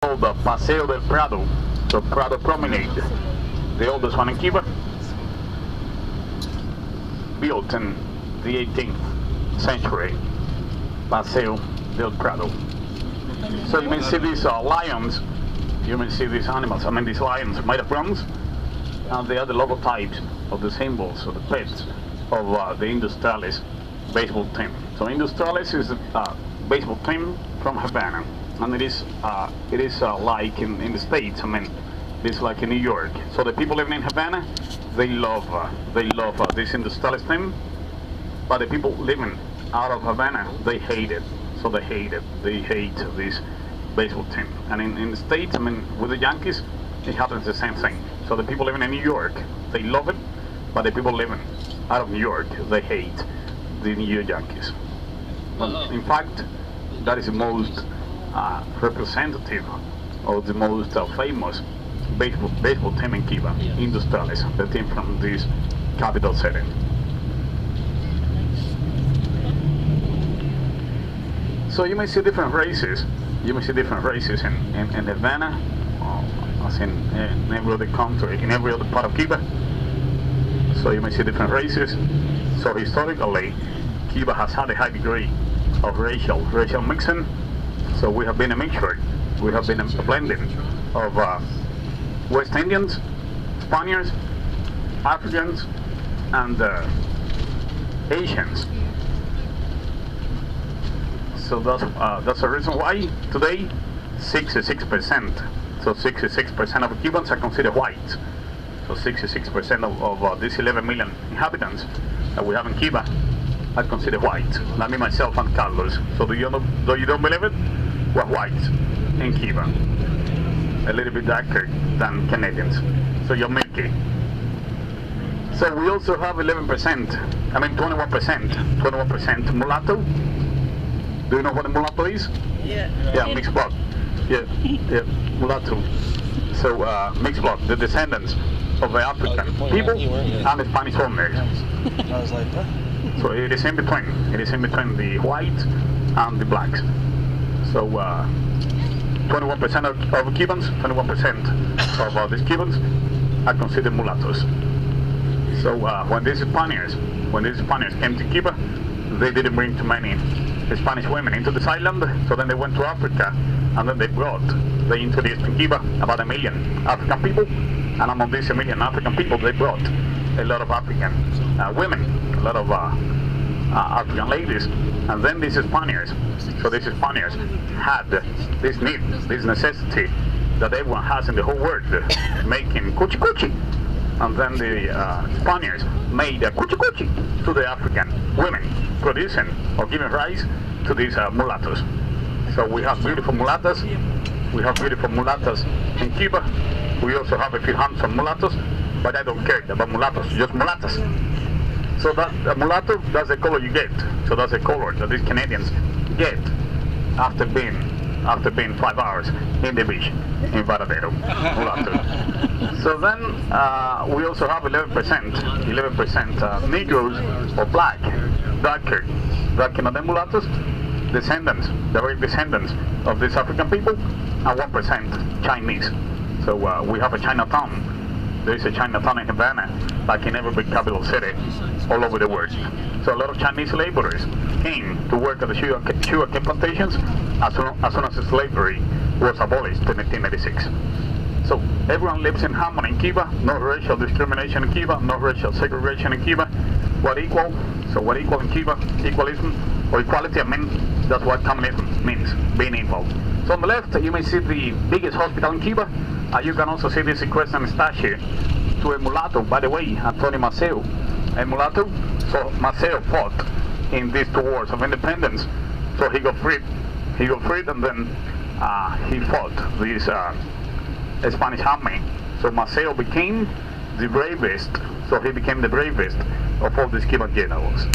called the Paseo del Prado, the Prado Promenade, the oldest one in Cuba, built in the 18th century, Paseo del Prado. So you may see these lions, you may see these animals, these lions made of bronze, and they are the logotypes of the symbols of the pets of the Industriales baseball team. So Industriales is a baseball team from Havana, and it is like in the States. It's like in New York. So the people living in Havana, they love this Industriales team, but the people living out of Havana, they hate it. So they hate this baseball team. And in the States, with the Yankees, it happens the same thing. So the people living in New York, they love it, but the people living out of New York, they hate the New York Yankees. But in fact, that is the most representative or the most famous baseball team in Cuba, Industriales, the team from this capital city. So you may see different races. You may see different races in Havana, as in every other country, in every other part of Cuba. So you may see different races. So historically, Cuba has had a high degree of racial mixing. So we have been a mixture. We have been a blending of West Indians, Spaniards, Africans, and Asians. So that's the reason why today 66%. So 66% of Cubans are considered white. So 66% of these 11 million inhabitants that we have in Cuba are considered white. Like me, myself, and Carlos. So though you don't believe it, we're white in Cuba. A little bit darker than Canadians. So you're milky. So we also have 21% mulatto. Do you know what a mulatto is? Yeah. Yeah, mixed blood. Yeah, mulatto. So mixed blood, the descendants of the African people and the Spanish owners. I was like, what? So it is in between. It is in between the white and the blacks. So 21% of Cubans, 21% of these Cubans are considered mulattoes. So when these Spaniards came to Cuba, they didn't bring too many Spanish women into this island. So then they went to Africa, and then they introduced in Cuba about 1 million African people, and among these 1 million African people, they brought a lot of African women, a lot of African ladies, and then these Spaniards. So these Spaniards had this need, this necessity that everyone has in the whole world, making cuchi cuchi. And then the Spaniards made a cuchi cuchi to the African women, producing or giving rise to these mulattoes. So we have beautiful mulattoes. We have beautiful mulattoes in Cuba. We also have a few handsome mulattoes, but I don't care about mulattoes, just mulattoes. So that mulatto, that's the color you get. So that's the color that these Canadians get after being 5 hours in the beach in Varadero. Mulatto. So then we also have 11% Negroes or black, darker than mulattoes, direct descendants of these African people, and 1% Chinese. So we have a Chinatown. There is a Chinatown in Havana, like in every big capital city all over the world. So a lot of Chinese laborers came to work at the sugarcane plantations as soon as slavery was abolished in 1886. So everyone lives in harmony in Cuba, no racial discrimination in Cuba, no racial segregation in Cuba. We're equal. So we're equal in Cuba, equalism or equality, that's what communism means, being equal. So on the left, you may see the biggest hospital in Cuba. You can also see this equestrian statue to a mulatto, by the way, Antonio Maceo, a mulatto. So Maceo fought in these 2 wars of independence. So he got freed, and then he fought this Spanish army. So Maceo became the bravest. So he became the bravest of all these Cuban generals.